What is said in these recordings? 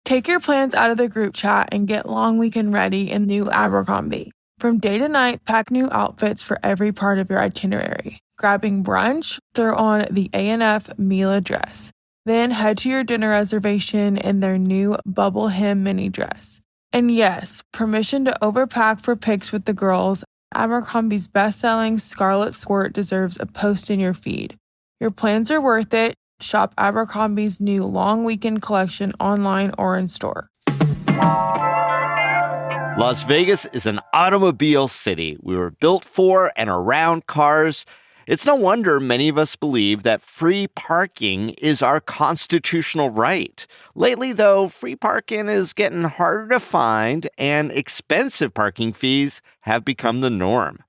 Take your plans out of the group chat and get long weekend ready in new Abercrombie. From day to night, pack new outfits for every part of your itinerary. Grabbing brunch? Throw on the A&F Mila dress. Then head to your dinner reservation in their new bubble hem mini dress. And yes, permission to overpack for pics with the girls. Abercrombie's best-selling Scarlet Squirt deserves a post in your feed. Your plans are worth it. Shop Abercrombie's new long weekend collection online or in store. Las Vegas is an automobile city. We were built for and around cars. It's no wonder many of us believe that free parking is our constitutional right. Lately, though, free parking is getting harder to find, and expensive parking fees have become the norm.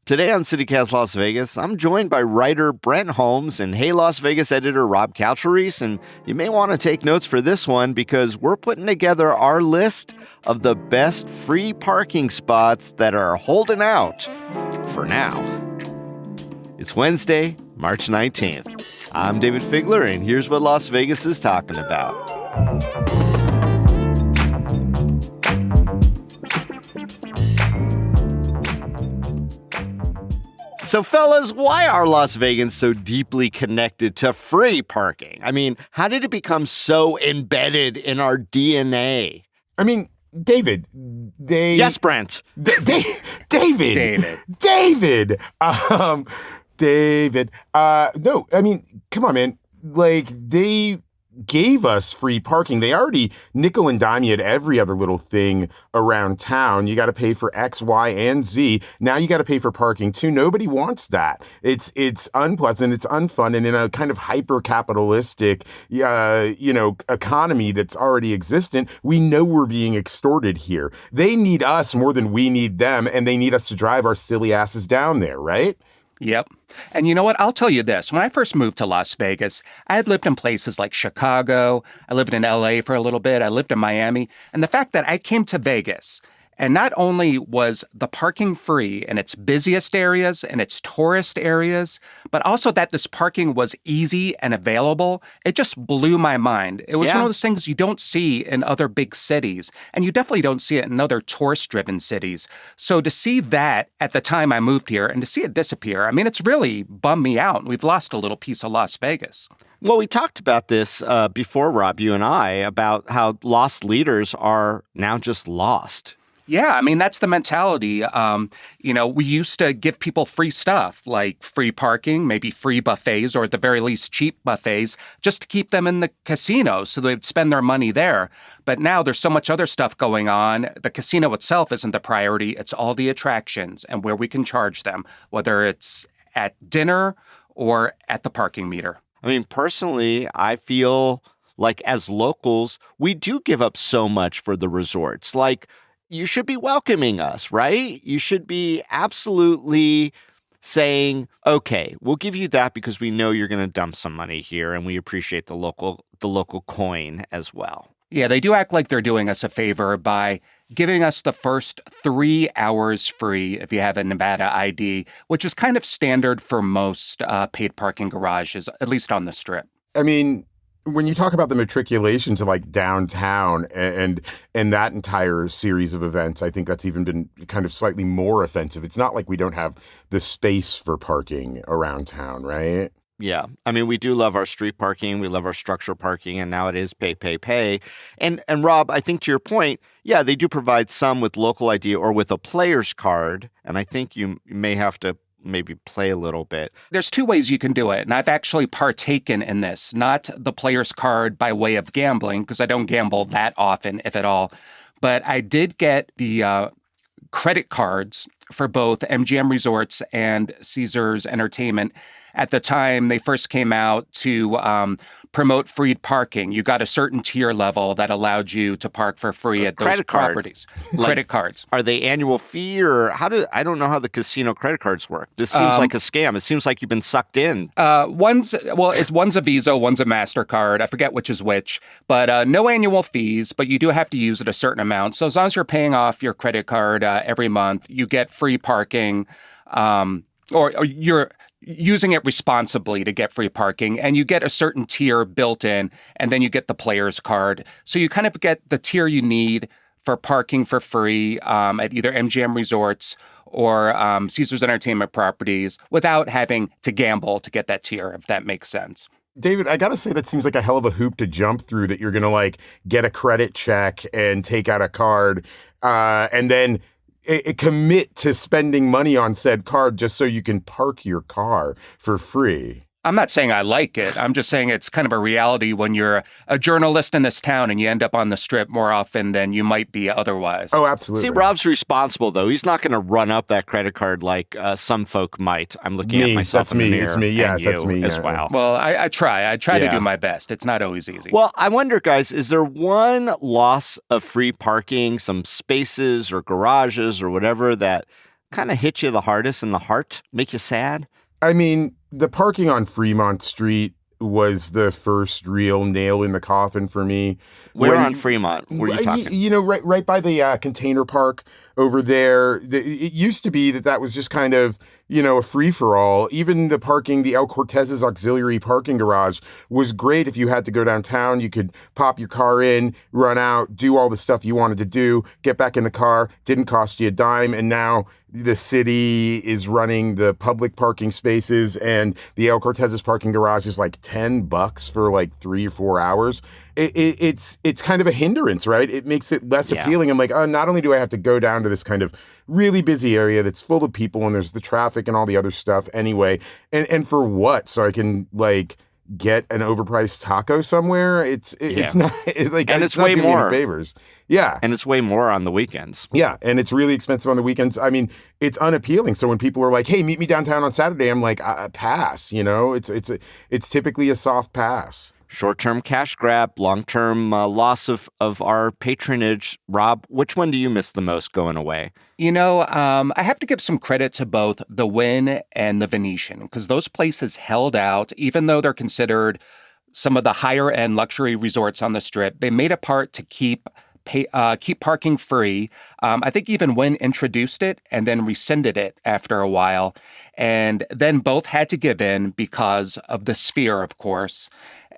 Today on CityCast Las Vegas, I'm joined by writer Brent Holmles and Hey Las Vegas editor Rob Kachelriess, and you may want to take notes for this one because we're putting together our list of the best free parking spots that are holding out for now. It's Wednesday, March 19th. I'm Dayvid Figler, and here's what Las Vegas is talking about. So, fellas, why are Las Vegans so deeply connected to free parking? I mean, how did it become so embedded in our DNA? I mean, Dayvid, Yes, Brent. Dayvid. No, I mean, come on, man. Like, they gave us free parking. They already nickel and dime you at every other little thing around town. You got to pay for X, Y, and Z. Now you got to pay for parking too. Nobody wants that. It's unpleasant. It's unfun. And in a kind of hyper-capitalistic, economy that's already existent, we know we're being extorted here. They need us more than we need them, and they need us to drive our silly asses down there, right? Yep. And you know what? I'll tell you this. When I first moved to Las Vegas, I had lived in places like Chicago. I lived in LA for a little bit. I lived in Miami. And the fact that I came to Vegas, and not only was the parking free in its busiest areas and its tourist areas, but also that this parking was easy and available, it just blew my mind. It was one of those things you don't see in other big cities, and you definitely don't see it in other tourist-driven cities. So to see that at the time I moved here and to see it disappear, I mean, it's really bummed me out. We've lost a little piece of Las Vegas. Well, we talked about this before, Rob, you and I, about how lost leaders are now just lost. Yeah, I mean, that's the mentality. We used to give people free stuff like free parking, maybe free buffets, or at the very least cheap buffets, just to keep them in the casino so they'd spend their money there. But now there's so much other stuff going on. The casino itself isn't the priority. It's all the attractions and where we can charge them, whether it's at dinner or at the parking meter. I mean, personally, I feel like as locals, we do give up so much for the resorts. Like, you should be welcoming us, right? You should be absolutely saying, okay, we'll give you that because we know you're going to dump some money here and we appreciate the local coin as well. Yeah, they do act like they're doing us a favor by giving us the first 3 hours free if you have a Nevada ID, which is kind of standard for most paid parking garages, at least on the Strip. I mean, when you talk about the matriculation to like downtown and that entire series of events, I think that's even been kind of slightly more offensive. It's not like we don't have the space for parking around town, right? Yeah. I mean, we do love our street parking. We love our structure parking. And now it is pay. And Rob, I think to your point, yeah, they do provide some with local ID or with a player's card. And I think you may have to maybe play a little bit. There's 2 ways you can do it, and I've actually partaken in this, not the player's card by way of gambling, because I don't gamble that often, if at all, but I did get the credit cards for both MGM Resorts and Caesars Entertainment at the time they first came out to promote free parking. You got a certain tier level that allowed you to park for free at those properties. Credit cards. Are they annual fee or I don't know how the casino credit cards work. This seems like a scam. It seems like you've been sucked in. One's a Visa, one's a MasterCard. I forget which is which, but no annual fees, but you do have to use it a certain amount. So as long as you're paying off your credit card every month, you get free parking, or you're using it responsibly to get free parking, and you get a certain tier built in, and then you get the player's card. So you kind of get the tier you need for parking for free at either MGM Resorts or Caesars Entertainment Properties without having to gamble to get that tier, if that makes sense. Dayvid, I gotta say that seems like a hell of a hoop to jump through, that you're gonna like get a credit check and take out a card and then commit to spending money on said card just so you can park your car for free. I'm not saying I like it. I'm just saying it's kind of a reality when you're a journalist in this town and you end up on the Strip more often than you might be otherwise. Oh, absolutely. See, Rob's responsible, though. He's not going to run up that credit card like some folk might. I'm looking at myself in the mirror. It's me. Yeah, and that's you me. as well. Well, I try. I try to do my best. It's not always easy. Well, I wonder, guys, is there one loss of free parking, some spaces or garages or whatever that kind of hit you the hardest in the heart, make you sad? I mean, the parking on Fremont Street was the first real nail in the coffin for me. Where on Fremont were you talking? You know, right by the container park over there. It used to be that was just kind of, you know, a free-for-all. Even the parking, the El Cortez's auxiliary parking garage was great. If you had to go downtown, you could pop your car in, run out, do all the stuff you wanted to do, get back in the car, didn't cost you a dime, and now the city is running the public parking spaces, and the El Cortez's parking garage is like $10 for like 3 or 4 hours. It's kind of a hindrance, right? It makes it less appealing. I'm like, oh, not only do I have to go down to this kind of really busy area that's full of people and there's the traffic and all the other stuff anyway, and for what? So I can like get an overpriced taco somewhere? It's not like, and it's way doing me more any favors. Yeah. And it's way more on the weekends. Yeah. And it's really expensive on the weekends. I mean, it's unappealing. So when people are like, hey, meet me downtown on Saturday, I'm like, pass, you know, it's typically a soft pass. Short-term cash grab, long-term loss of our patronage. Rob, which one do you miss the most going away? You know, I have to give some credit to both the Wynn and the Venetian, because those places held out, even though they're considered some of the higher-end luxury resorts on the Strip. They made a part to keep parking free. I think even Wynn introduced it and then rescinded it after a while. And then both had to give in because of the Sphere, of course.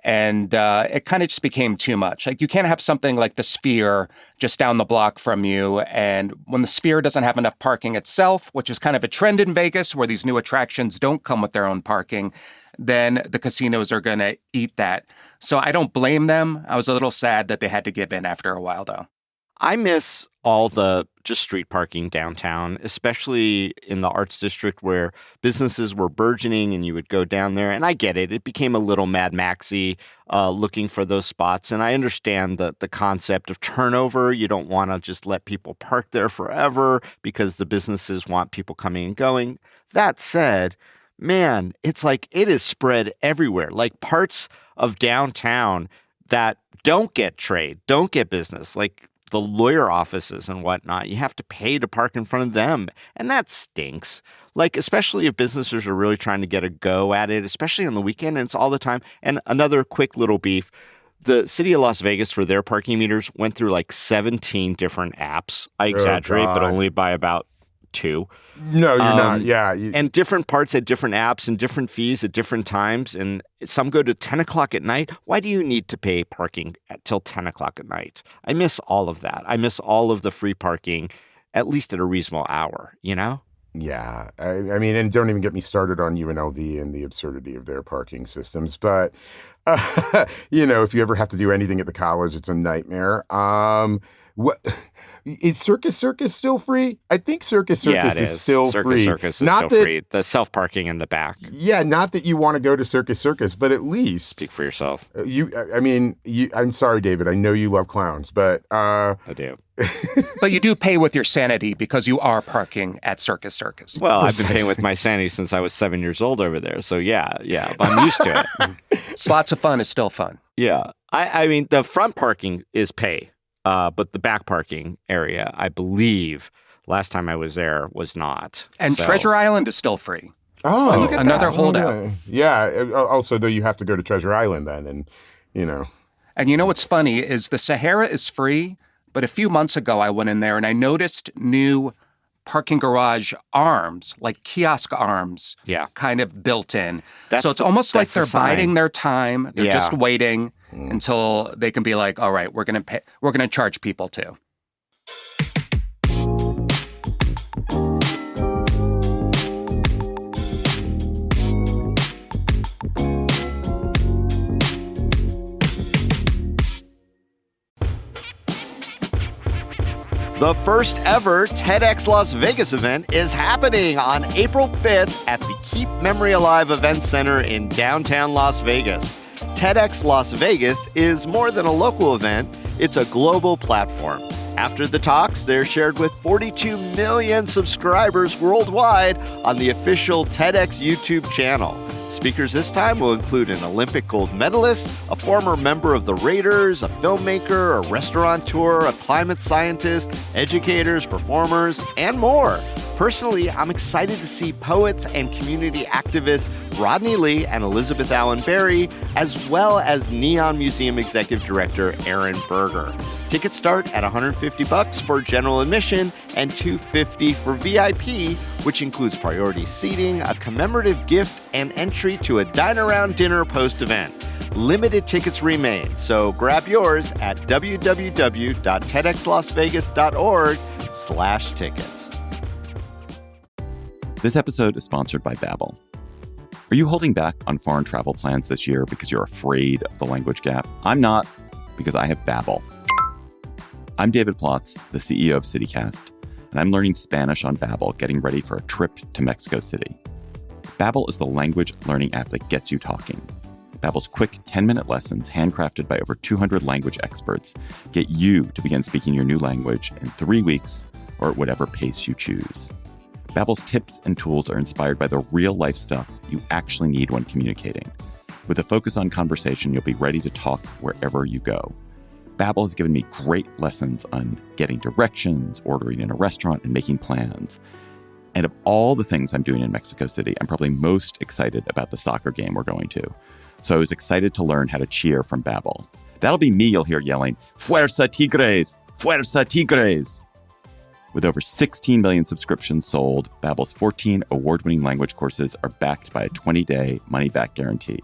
And it kind of just became too much. Like, you can't have something like the Sphere just down the block from you. And when the Sphere doesn't have enough parking itself, which is kind of a trend in Vegas where these new attractions don't come with their own parking, then the casinos are going to eat that. So I don't blame them. I was a little sad that they had to give in after a while, though. I miss all the just street parking downtown, especially in the Arts District where businesses were burgeoning and you would go down there. And I get it. It became a little Mad Maxy looking for those spots. And I understand the concept of turnover. You don't want to just let people park there forever because the businesses want people coming and going. That said, man, it's like it is spread everywhere. Like parts of downtown that don't get trade, don't get business, like the lawyer offices and whatnot, you have to pay to park in front of them. And that stinks. Like, especially if businesses are really trying to get a go at it, especially on the weekend, and it's all the time. And another quick little beef, the city of Las Vegas for their parking meters went through like 17 different apps. I exaggerate, but only by about 2. No, you're not. Yeah. And different parts had different apps and different fees at different times. And some go to 10 o'clock at night. Why do you need to pay parking till 10 o'clock at night? I miss all of that. I miss all of the free parking, at least at a reasonable hour, you know? Yeah. I mean, and don't even get me started on UNLV and the absurdity of their parking systems. But, you know, if you ever have to do anything at the college, it's a nightmare. What is Circus still free? I think Circus is still free. Circus is still free. The self-parking in the back. Yeah, not that you want to go to Circus, but at least speak for yourself. I'm sorry, Dayvid. I know you love clowns, but I do. But you do pay with your sanity because you are parking at Circus. Well, I've been paying with my sanity since I was 7 years old over there. So yeah, I'm used to it. Slots of fun is still fun. Yeah. I mean, the front parking is pay. But the back parking area, I believe, last time I was there, was not. And Treasure Island is still free. Oh, another holdout. Yeah. Also, though, you have to go to Treasure Island then, and you know. And you know what's funny is the Sahara is free, but a few months ago I went in there and I noticed new parking garage arms, like kiosk arms, kind of built in. So it's almost like they're biding their time. They're just waiting until they can be like, all right, we're going to charge people too. The first ever TEDx Las Vegas event is happening on April 5th at the Keep Memory Alive Event Center in downtown Las Vegas. TEDx Las Vegas is more than a local event, it's a global platform. After the talks, they're shared with 42 million subscribers worldwide on the official TEDx YouTube channel. Speakers this time will include an Olympic gold medalist, a former member of the Raiders, a filmmaker, a restaurateur, a climate scientist, educators, performers, and more. Personally, I'm excited to see poets and community activists Rodney Lee and Elizabeth Allen Berry, as well as Neon Museum Executive Director Aaron Berger. Tickets start at $150 for general admission and $250 for VIP, which includes priority seating, a commemorative gift, and entry to a dine-around dinner post-event. Limited tickets remain, so grab yours at www.tedxlasvegas.org/tickets. This episode is sponsored by Babbel. Are you holding back on foreign travel plans this year because you're afraid of the language gap? I'm not, because I have Babbel. I'm Dayvid Plotz, the CEO of CityCast, and I'm learning Spanish on Babbel, getting ready for a trip to Mexico City. Babbel is the language learning app that gets you talking. Babbel's quick 10-minute lessons, handcrafted by over 200 language experts, get you to begin speaking your new language in 3 weeks or at whatever pace you choose. Babbel's tips and tools are inspired by the real-life stuff you actually need when communicating. With a focus on conversation, you'll be ready to talk wherever you go. Babbel has given me great lessons on getting directions, ordering in a restaurant, and making plans. And of all the things I'm doing in Mexico City, I'm probably most excited about the soccer game we're going to. So I was excited to learn how to cheer from Babbel. That'll be me you'll hear yelling, "Fuerza Tigres! Fuerza Tigres!" With over 16 million subscriptions sold, Babbel's 14 award-winning language courses are backed by a 20-day money-back guarantee.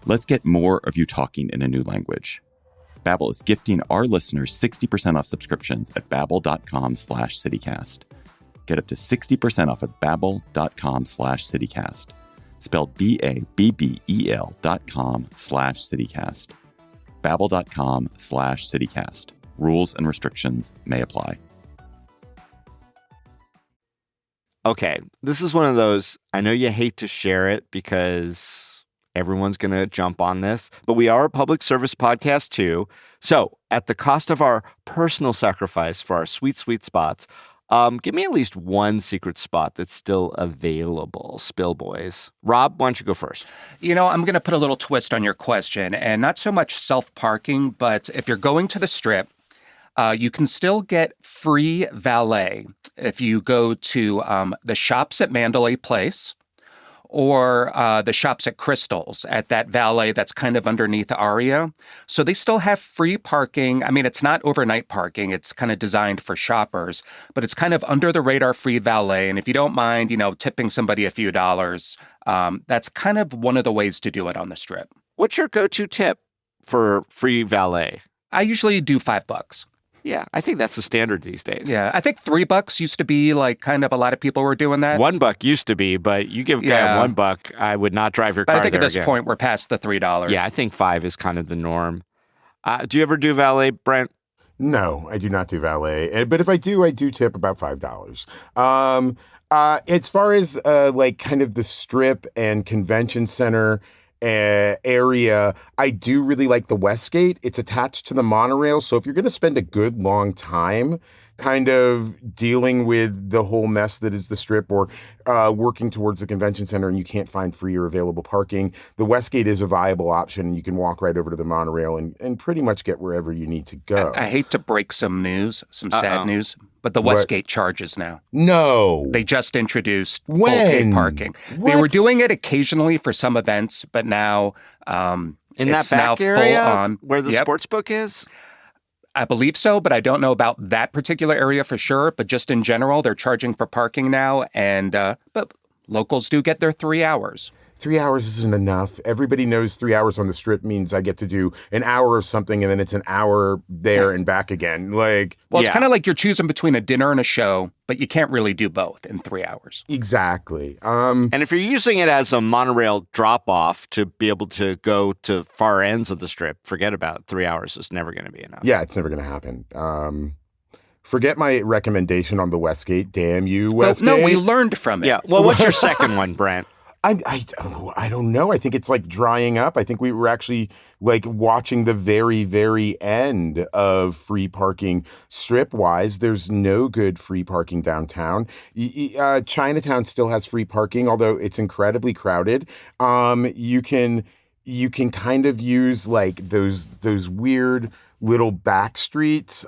Let's get more of you talking in a new language. Babbel is gifting our listeners 60% off subscriptions at babbel.com/citycast. Get up to 60% off at babbel.com/citycast. Spelled BABBEL.com/citycast. Babbel.com/citycast. Rules and restrictions may apply. Okay, this is one of those, I know you hate to share it because everyone's going to jump on this, but we are a public service podcast too. So at the cost of our personal sacrifice for our sweet, sweet spots, give me at least one secret spot that's still available. Spill, boys. Rob, why don't you go first? You know, I'm going to put a little twist on your question, and not so much self-parking, but if you're going to the Strip, you can still get free valet if you go to the shops at Mandalay Place or the shops at Crystals at that valet that's kind of underneath Aria. So they still have free parking. I mean, it's not overnight parking. It's kind of designed for shoppers, but it's kind of under the radar free valet. And if you don't mind, tipping somebody a few dollars, that's kind of one of the ways to do it on the Strip. What's your go-to tip for free valet? I usually do $5. Yeah, I think that's the standard these days. Yeah, I think $3 used to be like kind of a lot of people were doing that. $1 used to be, but you give a guy $1, I would not drive your car there. But I think at this again. point we're past the $3. Yeah, I think $5 is kind of the norm. Do you ever do valet, Brent? No, I do not do valet. But if I do tip about $5. As far as like kind of the Strip and convention center area, I do really like the Westgate. It's attached to the monorail, so if you're going to spend a good long time kind of dealing with the whole mess that is the Strip or working towards the convention center and you can't find free or available parking, the Westgate is a viable option. You can walk right over to the monorail and pretty much get wherever you need to go. I hate to break some sad news, but the Westgate charges now. No. They just introduced full paid parking. What? They were doing it occasionally for some events, but now in that back area full on. Where the sports book is? I believe so, but I don't know about that particular area for sure. But just in general, they're charging for parking now. And but locals do get their 3 hours. 3 hours isn't enough. Everybody knows 3 hours on the Strip means I get to do an hour of something and then it's an hour there and back again. Like, well, it's kind of like you're choosing between a dinner and a show, but you can't really do both in 3 hours. Exactly. And if you're using it as a monorail drop-off to be able to go to far ends of the Strip, forget about it. 3 hours is never going to be enough. Yeah, it's never going to happen. Forget my recommendation on the Westgate. Damn you, Westgate. No, we learned from it. Yeah. Well, what's your second one, Brent? I don't know. I think it's like drying up. I think we were actually like watching the very, very end of free parking Strip-wise. There's no good free parking downtown. Chinatown still has free parking, although it's incredibly crowded. You can kind of use like those weird little back streets.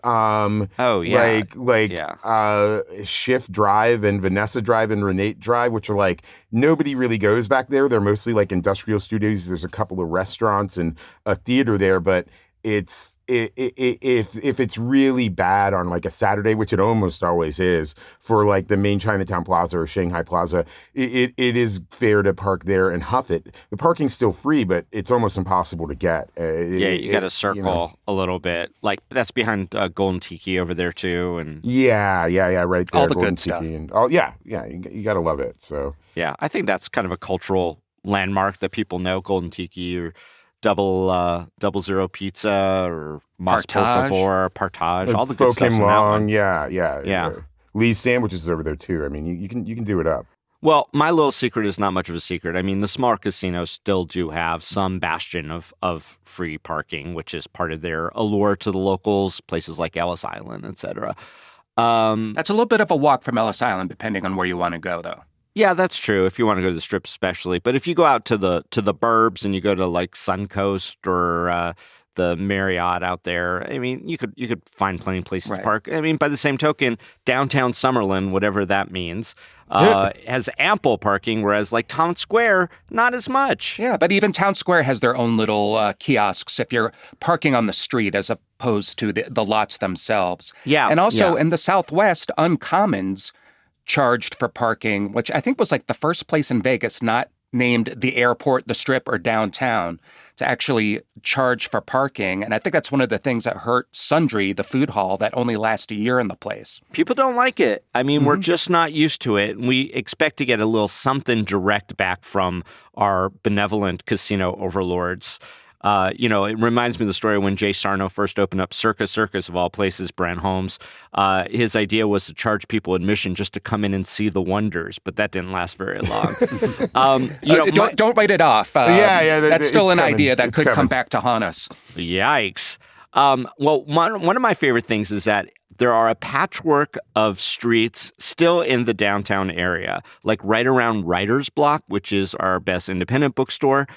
Schiff Drive and Vanessa Drive and Renate Drive, which are like nobody really goes back there. They're mostly like industrial studios. There's a couple of restaurants and a theater there, but if it's really bad on like a Saturday, which it almost always is for like the main Chinatown Plaza or Shanghai Plaza, it is fair to park there and huff it. The parking's still free, but it's almost impossible to get. You got to circle a little bit. Like that's behind Golden Tiki over there too, and yeah, right there. All the Golden good Tiki stuff. You got to love it. So yeah, I think that's kind of a cultural landmark that people know. Golden Tiki or double zero pizza or Mas por favor, Partage, all the good stuff in that one. Yeah. Lee's sandwiches over there too. I mean, you can do it up. Well, my little secret is not much of a secret. I mean, the smaller casinos still do have some bastion of free parking, which is part of their allure to the locals, places like Ellis Island, etc. That's a little bit of a walk from Ellis Island, depending on where you want to go, though. Yeah, that's true. If you want to go to the Strip, especially, but if you go out to the burbs and you go to like Suncoast or the Marriott out there, I mean, you could find plenty of places to park. I mean, by the same token, downtown Summerlin, whatever that means, has ample parking, whereas like Town Square, not as much. Yeah, but even Town Square has their own little kiosks if you're parking on the street as opposed to the lots themselves. Yeah, and also in the Southwest, Uncommons charged for parking, which I think was like the first place in Vegas not named the airport, the Strip, or downtown to actually charge for parking. And I think that's one of the things that hurt Sundry, the food hall, that only lasts a year in the place. People don't like it. I mean, we're just not used to it. And we expect to get a little something direct back from our benevolent casino overlords. It reminds me of the story when Jay Sarno first opened up Circus of all places, Brent Holmles. His idea was to charge people admission just to come in and see the wonders, but that didn't last very long. Don't write it off. That's still an idea that could coming. come back to haunt us. Yikes. Well, one of my favorite things is that there are a patchwork of streets still in the downtown area, like right around Writer's Block, which is our best independent bookstore,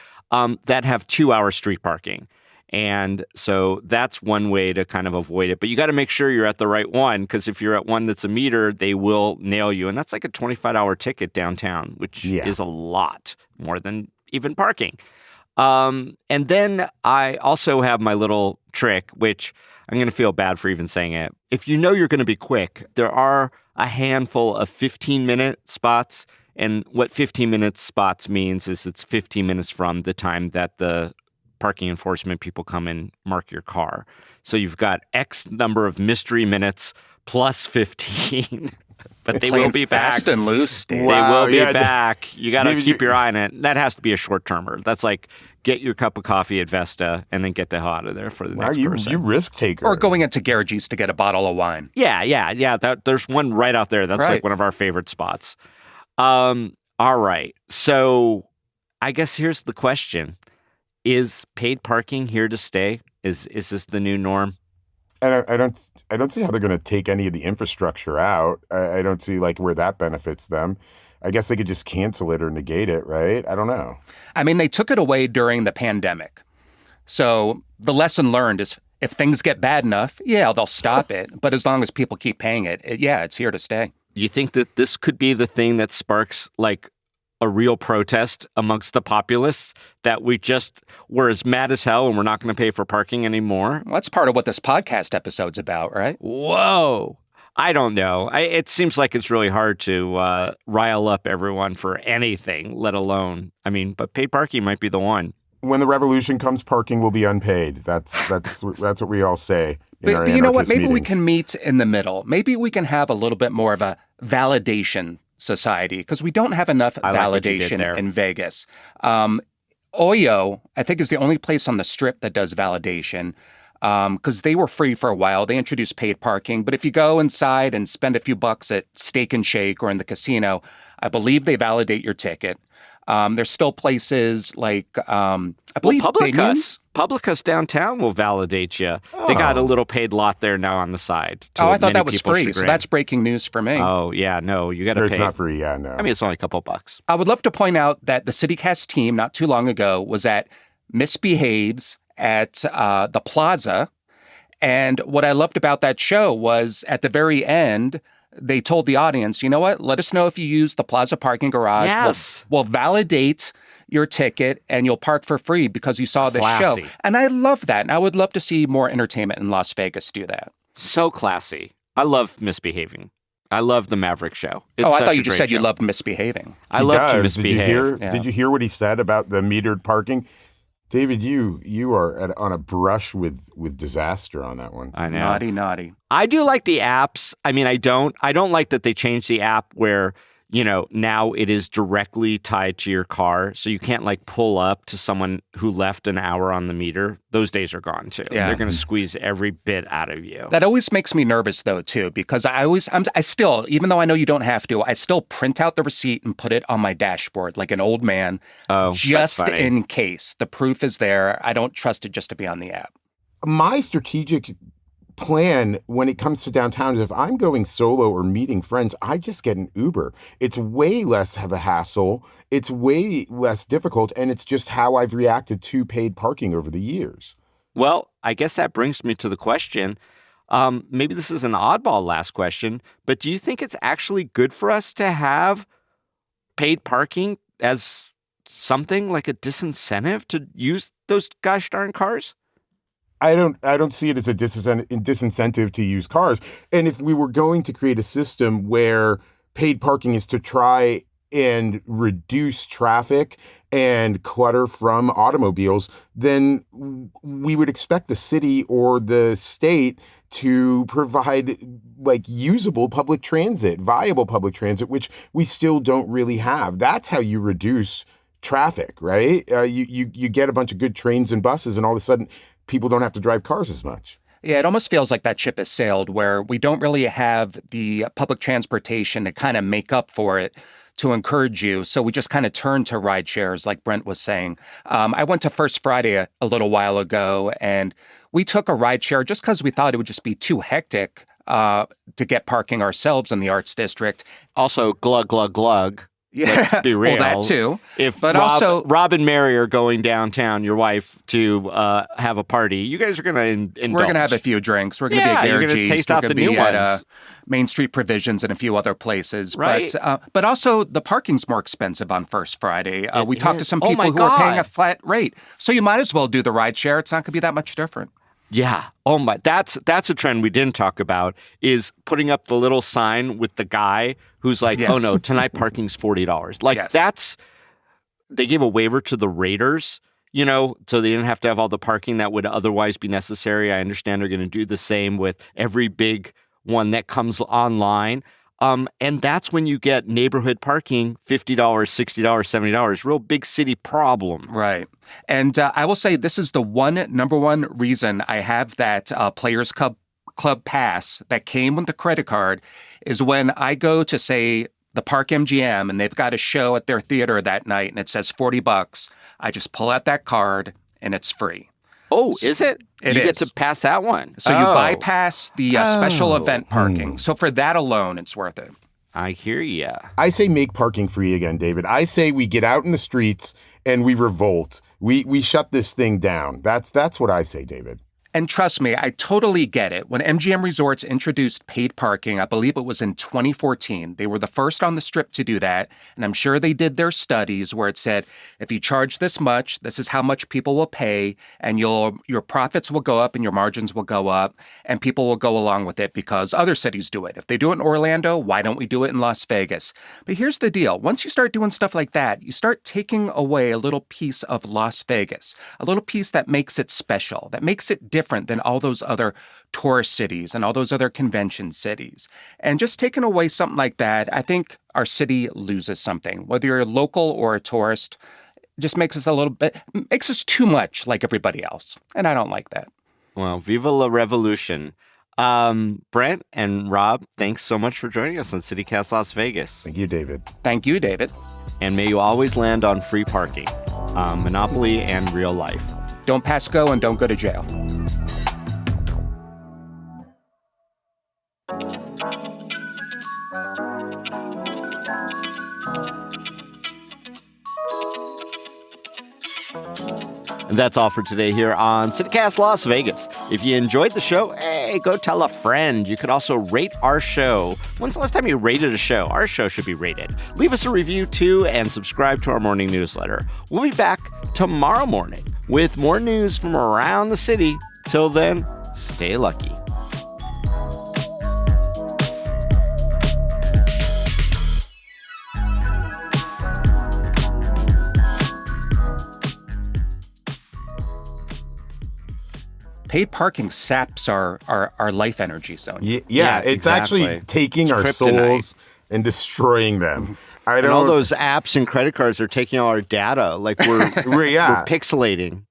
that have 2-hour street parking. And so that's one way to kind of avoid it. But you got to make sure you're at the right one, because if you're at one that's a meter, they will nail you. And that's like a $25 ticket downtown, which is a lot more than even parking. And then I also have my little trick, which I'm going to feel bad for even saying it. If you know you're going to be quick, there are a handful of 15-minute spots. And what 15-minute spots means is it's 15 minutes from the time that the parking enforcement people come and mark your car. So you've got X number of mystery minutes plus 15. But they will be back. Fast and loose, Dave. They will be back. You got to keep your eye on it. That has to be a short-termer. That's like get your cup of coffee at Vesta and then get the hell out of there for the next person. You risk taker. Or going into Garage's to get a bottle of wine. Yeah. There's one right out there. That's like one of our favorite spots. All right. So I guess here's the question. Is paid parking here to stay? Is this the new norm? And I don't see how they're going to take any of the infrastructure out. I don't see like where that benefits them. I guess they could just cancel it or negate it, right? I don't know. I mean, they took it away during the pandemic. So the lesson learned is if things get bad enough, they'll stop it. But as long as people keep paying it, it's here to stay. You think that this could be the thing that sparks like a real protest amongst the populace that we're as mad as hell and we're not going to pay for parking anymore? Well, that's part of what this podcast episode's about, right? Whoa. I don't know. It seems like it's really hard to rile up everyone for anything, let alone, but paid parking might be the one. When the revolution comes, parking will be unpaid. That's what we all say. But you know what? Maybe we can meet in the middle. Maybe we can have a little bit more of a validation society, because we don't have enough validation in Vegas. Oyo, I think, is the only place on the Strip that does validation, because they were free for a while. They introduced paid parking. But if you go inside and spend a few bucks at Steak and Shake or in the casino, I believe they validate your ticket. There's still places like, I believe Publicus downtown will validate you. Oh. They got a little paid lot there now on the side. I thought that was free. So that's breaking news for me. Oh, yeah, no, you got to pay. It's not free, yeah, no. It's only a couple bucks. I would love to point out that the CityCast team not too long ago was at Misbehaves at the Plaza. And what I loved about that show was at the very end, they told the audience, you know what? Let us know if you use the Plaza parking garage. Yes. We'll validate your ticket and you'll park for free because you saw the show. And I love that. And I would love to see more entertainment in Las Vegas do that. So classy. I love Misbehaving. I love the Maverick show. I thought you just said you loved Misbehaving. I love to misbehave. Did you hear what he said about the metered parking? Dayvid, you are on a brush with disaster on that one. I know. Naughty. I do like the apps. I don't like that they changed the app where, now it is directly tied to your car. So you can't pull up to someone who left an hour on the meter. Those days are gone too. Yeah. They're going to squeeze every bit out of you. That always makes me nervous though too, because I still, even though I know you don't have to, I still print out the receipt and put it on my dashboard like an old man. Oh, just in case. The proof is there. I don't trust it just to be on the app. My strategic plan when it comes to downtown is if I'm going solo or meeting friends, I just get an Uber. It's way less of a hassle. It's way less difficult. And it's just how I've reacted to paid parking over the years. Well, I guess that brings me to the question. Maybe this is an oddball last question, but do you think it's actually good for us to have paid parking as something like a disincentive to use those gosh darn cars? I don't see it as a disincentive to use cars. And if we were going to create a system where paid parking is to try and reduce traffic and clutter from automobiles, then we would expect the city or the state to provide usable public transit, viable public transit, which we still don't really have. That's how you reduce traffic, right? You get a bunch of good trains and buses, and all of a sudden people don't have to drive cars as much. Yeah, it almost feels like that ship has sailed, where we don't really have the public transportation to kind of make up for it, to encourage you. So we just kind of turn to ride shares, like Brent was saying. I went to First Friday a little while ago, and we took a ride share just because we thought it would just be too hectic to get parking ourselves in the Arts District. Also, glug, glug, glug. Yeah, let's be real. Well, that too. But also, Rob and Mary are going downtown, your wife, to have a party. You guys are going to indulge. We're going to have a few drinks. We're going to be at you're going to taste out the new ones. At Main Street Provisions and a few other places. Right. But also, the parking's more expensive on First Friday. We talked to some people who are paying a flat rate. So you might as well do the ride share. It's not going to be that much different. Yeah. Oh my, that's a trend we didn't talk about, is putting up the little sign with the guy who's like, yes. Oh no, tonight parking's $40. They gave a waiver to the Raiders, so they didn't have to have all the parking that would otherwise be necessary. I understand they're going to do the same with every big one that comes online. And that's when you get neighborhood parking, $50, $60, $70, real big city problem. Right. And I will say this is the number one reason I have that Players Club pass that came with the credit card, is when I go to, say, the Park MGM and they've got a show at their theater that night and it says $40, I just pull out that card and it's free. Oh, is it? You get to pass that one. So you bypass the special event parking. So for that alone, it's worth it. I hear ya. I say make parking free again, Dayvid. I say we get out in the streets and we revolt. We shut this thing down. That's what I say, Dayvid. And trust me, I totally get it. When MGM Resorts introduced paid parking, I believe it was in 2014, they were the first on the Strip to do that. And I'm sure they did their studies where it said, if you charge this much, this is how much people will pay, and your profits will go up and your margins will go up, and people will go along with it because other cities do it. If they do it in Orlando, why don't we do it in Las Vegas? But here's the deal. Once you start doing stuff like that, you start taking away a little piece of Las Vegas, a little piece that makes it special, that makes it different than all those other tourist cities and all those other convention cities. And just taking away something like that, I think our city loses something. Whether you're a local or a tourist, it just makes us makes us too much like everybody else. And I don't like that. Well, viva la revolution. Brent and Rob, thanks so much for joining us on CityCast Las Vegas. Thank you, Dayvid. Thank you, Dayvid. And may you always land on free parking, Monopoly and real life. Don't pass go and don't go to jail. And that's all for today here on CityCast Las Vegas. If you enjoyed the show, hey, go tell a friend. You could also rate our show. When's the last time you rated a show? Our show should be rated. Leave us a review, too, and subscribe to our morning newsletter. We'll be back tomorrow morning with more news from around the city. Till then, stay lucky. Paid parking saps our life energy zone. Yeah, it's exactly. actually taking our kryptonite. souls and destroying them. And all those apps and credit cards are taking all our data. Like we're pixelating.